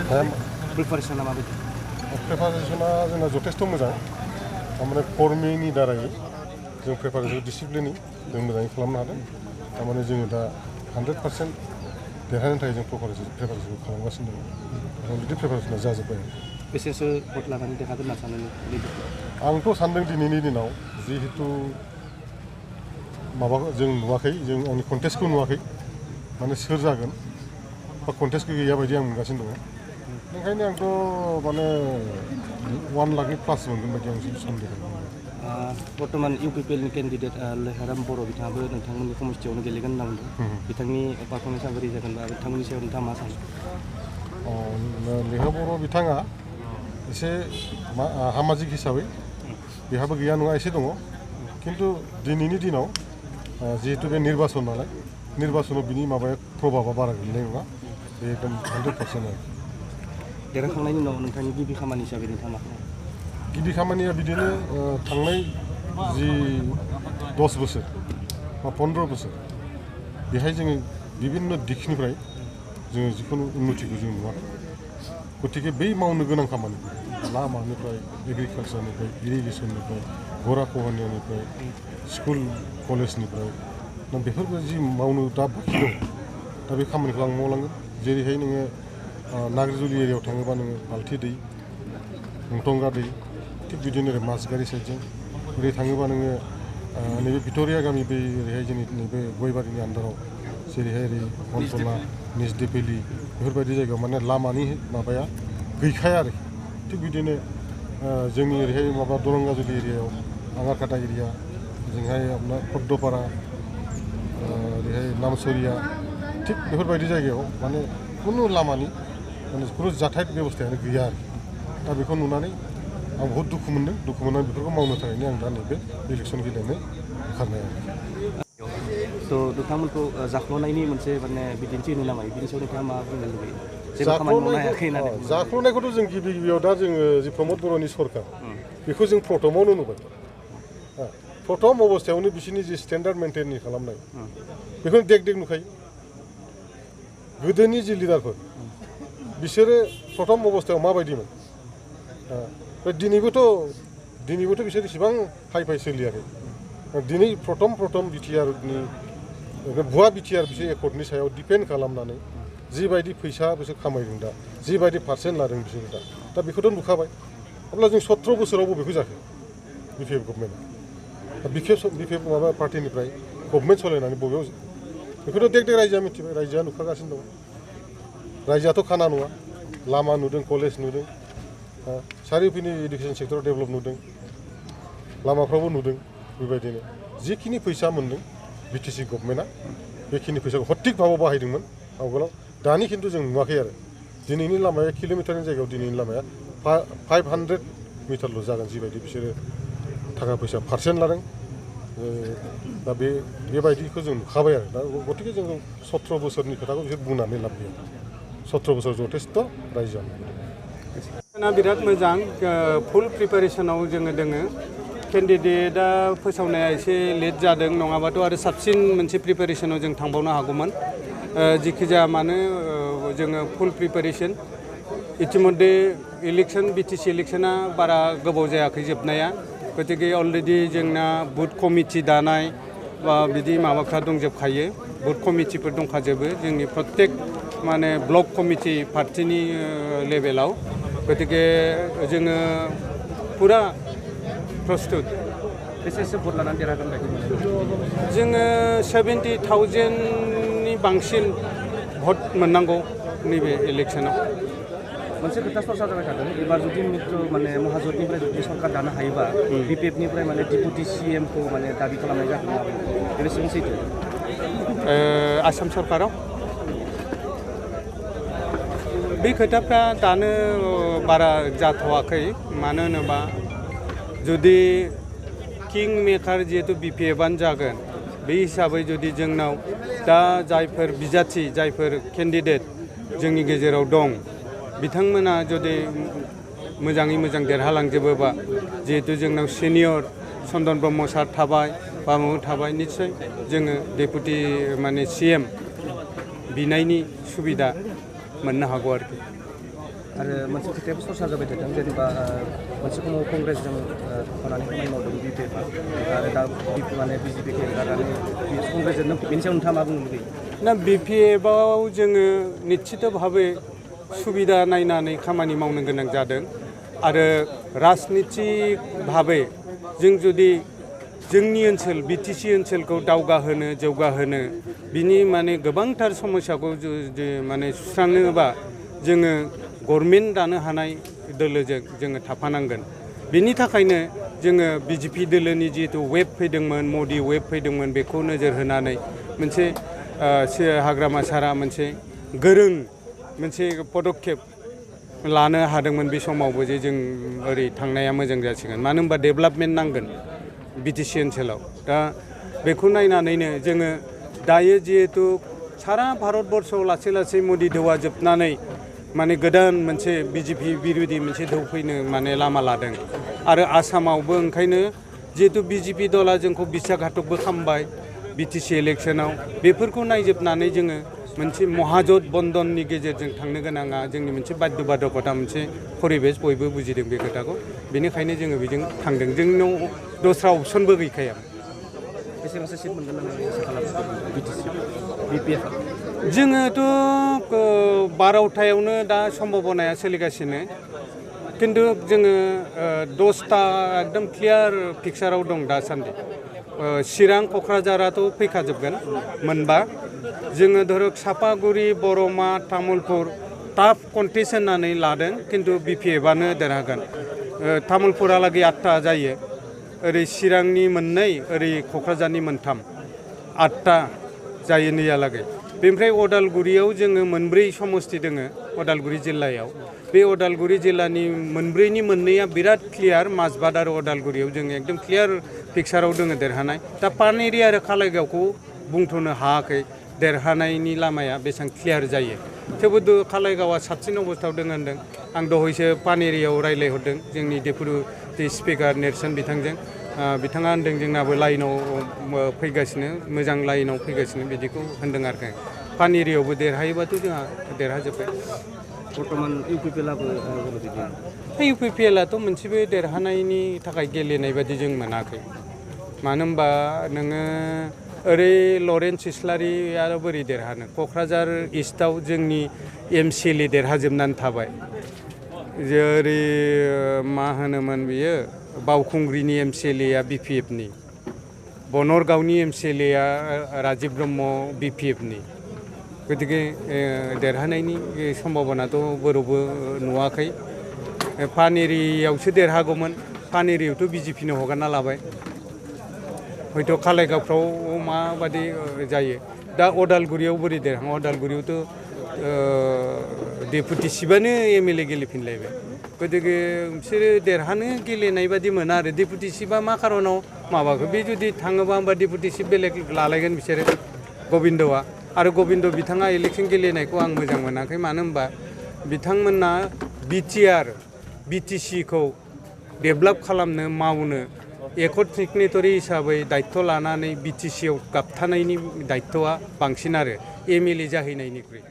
प्रिपारेसना माबायदि? प्रिपारेसना जोंना जथेस्थ' मोजां थारमाने कर्मीनि दारायै जों प्रिपारेसन डिसिप्लिननि जों मोजाङै खालामनो हादों थारमाने जोङो दा 100% देरहानो थाखाय जों प्रिपारेसन खालामगासिनो दङ बिदि प्रिपारेसना जाजोब्बाय। बेसेसो भट लानानै देरहागोन होनना सानो? आंथ' सान्दों दिनैनि दिनाव जिहेतु माबाखौ जों नुवाखै जों आंनि कन्टेस्टखौ नुवाखै माने सोर जागोन बा कन्टेस्टखौ गैया बायदि आं मोनगासिनो दङ ओंखायनो आंथ' माने 1 लाखनि प्लास मोनगोन बायदि आं सन्देह दं। बर्तमान इउपिपिएलनि केन्डिडेट लेहाराम बर' बिथाङाबो नोंथांमोननि कमिटियावनो गेलेगोन होनना बुंदों बिथांनि पारफरमेन्सआ बोरै जागोन बा बिथांमोननि सायाव नोंथाङा मा सानो? लेहा बर' बिथाङा एसे सामाजिक हिसाबै बेहाबो गैया नङा एसे दङ खिन्थु दिनैनि दिनाव जिहेतु बे निर्बाचन नालाय निर्बाचनाव बिनि माबाया प्रभाबा बारा गोलैनाय नङा बे एकदम 100% आरो। देरहाखांनायनि उनाव नोंथांनि गिबि खामानि हिसाबै नोंथाङा मा खालामो? गिबि खामानिया बिदिनो थांनाय जि 10 बोसोर बा 15 बोसोर बेहाय जोङो बिभिन्न दिगनिफ्राय जोङो जिखुनु उन्नतिखौ जों नुवाखै गतिके बै मावनो गोनां खामानि लामानिफ्राय एग्रिकालसारनिफ्राय इरिगेसननिफ्राय गराखहनियानिफ्राय स्कुल कलेजनिफ्राय बेफोरखौ जि मावनो दा बाखि दं दा बे खामानिखौ आं मावलांगोन जेरैहाय नोङो नाग्रिजुलि एरियायाव थाङोबा नोङो बाल्थि दै नंथंगा दै थिग बिदिनो ओरै मासगारि साइडजों ओरै थाङोबा नोङो नैबे भिक्ट'रिया गामि बै ओरैहाय जोंनि नैबे गयबारिनि आन्दाराव जेरैहाय ओरै कनसला निजदेपेलि बेफोरबायदि जायगायाव माने लामानि माबाया गैखाया आरोखि थिग बिदिनो जोंनि ओरैहाय माबा दरंगाजुलि एरियायाव आङारकाटा एरिया जोंहाय आपनार खड्डपारा ओरैहाय नामसरिया थिग बेफोरबायदि जायगायाव माने खुनु लामानि माने खुनु जाथाय बेबस्थायानो गैया आरोखि दा बेखौ नुनानै आं बहुत दुखु मोननानै बेफोरखौ मावनो थाखायनो आं दा नैबे इलेक्सन गेलेनो ओंखारनाय आरो। थ' नोंथांमोनखौ जाख्ल'नायनि मोनसे माने बिदिन्थि होनो नामा बिनि सायाव नोंथाङा मा बुंनो लुबैयो? जेबो खामानि मावनो हायाखै होननानै जाख्ल'नायखौथ' जों गिबियाव दा जोङो जि प्रमद बर'नि सरकार बेखौ जों प्रथमावनो नुबाय प्रथम अबस्थायावनो बिसोरनि जि स्टेन्डार्ड मेन्टेन खालामनाय बेखौनो देग नुखायो गोदोनि जि लिडारफोर बिसोरो प्रथम अबस्थायाव माबायदिमोन दिनैबोथ' बिसोर इसेबां हाइ सोलियाखै दिनै प्रथम बिटिआरनि भुवा बिटिआर बिसोर एकर्डनि सायाव डिपेन्ड खालामनानै जिबायदि फैसा बिसोर खामायदों दा जिबायदि पार्सेन्ट लादों बिसोरो दा बेखौथ' नुखाबाय अब्ला जों 17 बोसोराव बबेखौ जाखो बिपिएफ गभर्नमेन्टआ बिपिएफ माबा पार्टिनिफ्राय गभर्नमेन्ट सालायनानै बबेयाव बेखौथ' देग रायजोआ मिथिबाय रायजोआ नुखागासिनो दं रायजोआथ' खाना नङा लामा नुदों कलेज नुदों सारिफिनि इडुकेसन सेक्टराव डेभेलप नुदों लामाफ्रावबो नुदों बेबायदिनो जिखिनि फैसा मोन्दों बिटिसि गभर्नमेन्टआ बेखिनि फैसाखौ सঠিक भाबाव बाहायदोंमोन आवगोलाव दानि खिन्थु जों नुवाखै आरो दिनैनि लामाया किल'मिटारनि जायगायाव दिनैनि लामाया 500 मिटारल' जागोन जिबायदि बिसोरो थाखा फैसा पार्सेन्ट लादों दा बेबायदिखौ जों नुखाबाय आरो दा गतिके जों 17 बोसोरनि खोथाखौ बिसोर बुंनानै लाब गैया 17 बोसोर जथेस्थ' रायजोआनो बिराद मोजां फुल प्रिपारेसनाव जोङो दोङो केन्डिडेटआ फोसावनाया एसे लेट जादों नङाबाथ' आरो साबसिन मोनसे प्रिपारेसनाव जों थांबावनो हागौमोन जिखि जाया मानो जोङो फुल प्रिपारेसन इतिमध्ये इलेक्सन बिटिसि इलेक्सना बारा गोबाव जायाखै जोबनाया गतिके अलरेडि जोंना बुथ कमिटि दानाय बा बिदि माबाफ्रा दंजोबखायो बुथ कमिटिफोर दंखाजोबो जोंनि प्रत्येक माने ब्लक कमिटि पार्टिनि लेभेलाव गतिके जोङो पुरा प्रस्तुत बेसेसो भट लानानै देरहागोन बायदि जोङो 70,000नि बांसिन भट मोननांगौ नैबे इलेक्सनाव मोनसे खोथा सरसा जाबाय थादों एबार जुदि मित्र माने महाजोतनिफ्राय जुदि सरकार दानो हायोबा बिपिएफनिफ्राय माने डिपुटि सिएमखौ माने दाबि खालामनाय जागोन बेसेबां सैथो आसाम सरकाराव बे खोथाफ्रा दानो बारा जाथ'वाखै मानो होनोबा जुदि किं मेकार जिहेतु बिपिएफआनो जागोन बे हिसाबै जुदि जोंनाव दा जायफोर बिजाथि जायफोर केन्डिडेट जोंनि गेजेराव दं बिथांमोना जुदि मोजाङै मोजां देरहालांजोबोबा जिहेतु जोंनाव सिनियर चन्दन ब्रह्म सार थाबाय बामु थाबाय निश्चय जोङो डेपुटि माने सिएम बिनायनि सुबिदा मोननो हागौ आरोखि आरो मोनसे खोथायाबो सरसा जाबाय थादों जेनेबा मोनसे समाव कंग्रेसजों थाफानानै खामानि मावदों बिपिएफआ आरो दा माने बिजेपिखौ एंगारनानै कंग्रेसजों बेनि सायाव नोंथाङा मा बुंनो लुगैयो? ना बिपिएफआव जोङो निश्चित भाबै सुबिदा नायनानै खामानि मावनो गोनां जादों आरो राजनितिक भाबै जों जुदि जोंनि ओनसोल बिटिसि ओनसोलखौ दावगाहोनो जौगाहोनो बिनि माने गोबांथार समस्याखौ माने सुस्रांनोबा जोङो गभर्नमेन्ट दानो हानाय दोलोजों जोङो थाफानांगोन। बिनि थाखायनो जोङो बिजेपि दोलोनि जिहेतु वेब फैदोंमोन मदि वेब फैदोंमोन बेखौ नोजोर होनानै मोनसे हाग्रामा सारा मोनसे गोरों मोनसे पदक्षेप लानो हादोंमोन बे समावबो जे जों ओरै थांनाया मोजां जासिगोन मानो होनबा डेभेलपमेन्ट नांगोन बिटिसि ओनसोलाव दा बेखौ नायनानैनो जोङो दायो जिहेतु सारा भारतबर्षआव लासै लासै मदि दौआ जोबनानै माने गोदान मोनसे बिजेपि बिरोधी मोनसे दौ फैनो माने लामा लादों आरो आसामावबो ओंखायनो जिहेतु बिजेपि दला जोंखौ बिसाघातकबो खालामबाय बिटिसि इलेक्सनाव बेफोरखौ नायजोबनानै जोङो मोनसे महाजोत बन्दननि गेजेरजों थांनो गोनाङा जोंनि मोनसे बाध्यबाधकता मोनसे परिबेस बयबो बुजिदों बे खोथाखौ बेनिखायनो जोङो बेजों थांदों जोंनाव दस्रा अपसनबो गैखाया। बेसेबांसो सिट मोनगोन होननानै आसा खालामो बिटिसि बिपिएफआ? जोङोथ' 12थायावनो दा सम्भाबनाया सोलिगासिनो खिन्थु जोङो 10ता एकदम क्लियार पिक्साराव दं दासान्दि चिरां क'क्राझाराथ' फैखाजोबगोन मोनबा जोङो धरक सापागुरि बरमा तामुलपुर टाफ कन्टेस्ट होननानै लादों खिन्थु बिपिएफआनो देरहागोन तामुलपुरालागै 8ता जायो ओरै चिरांनि 2 ओरै क'क्राझारनि 3 8ता जायो नैयालागै बेनिफ्राय अदालगुरियाव जोङो 4 समस्ति दोङो अदालगुरि जिल्लायाव बे अदालगुरि जिल्लानि 4नि 2आ बिराद क्लियार माजबाद आरो अदालगुरियाव जोङो एकदम क्लियार पिक्साराव दोङो देरहानाय दा पानेरि आरो कालाइगावखौ बुंथ'नो हायाखै देरहानायनि लामाया बेसेबां क्लियार जायो थेवबो कालाइगावआ साबसिन अबस्थायाव दङ होनदों आं दहायसो पानेरियाव रायज्लायहरदों जोंनि डेपुटि स्पिकार नेरसोन बिथांजों बिथाङा होनदों जोंनाबो लाइनाव फैगासिनो मोजां लाइनाव फैगासिनो बिदिखौ होनदों आरो पानेरियावबो देरहायोबाथ' जोंहा देरहाजोब्बाय। बर्तमान इउपिपिएलआबो इउपिपिएलआथ' मोनसेबो देरहानायनि थाखाय गेलेनाय बादि जों मोनाखै मानो होनबा नोङो ओरै लरेन्स इस्लारियाल' बोरै देरहानो क'क्राझार इस्टआव जोंनि एमसिएलए देरहाजोबनानै थाबाय ओरै मा होनोमोन बियो बावखुंग्रिनि एमसिएलएआ बिपिएफनि बनरगावनि एमसिएलएआ राजिब ब्रह्म बिपिएफनि गतिके देरहानायनि सम्भाबनाथ' बोरावबो नुवाखै पानेरियावसो देरहागौमोन पानेरियावथ' बिजेपिनो हगारना लाबाय हयथ' कालाइगावफ्राव माबादि जायो दा अदालगुरियाव बोरै देरहाङो अदालगुरियावथ' डेपुटि सिबानो एमएलए गेलेफिनलायबाय गतिके बिसोरो देरहानो गेलेनाय बादि मोना आरो डेपुटि सिबा मा खारनाव माबाखौ बे जुदि थाङोबा होमबा डेपुटि सिब बेलेग लालायगोन बिसोरो गबिन्दआ आरो गबिन्द बिथाङा इलेक्सन गेलेनायखौ आं मोजां मोनाखै मानो होनबा बिथांमोना बिटिआर बिटिसिखौ डेभेलप खालामनो मावनो एकर्ड सिगनेटरि हिसाबै दायित्व लानानै बिटिसिआव गाबथानायनि दायित्वआ बांसिन आरो एमएलए जाहैनायनिख्रुइ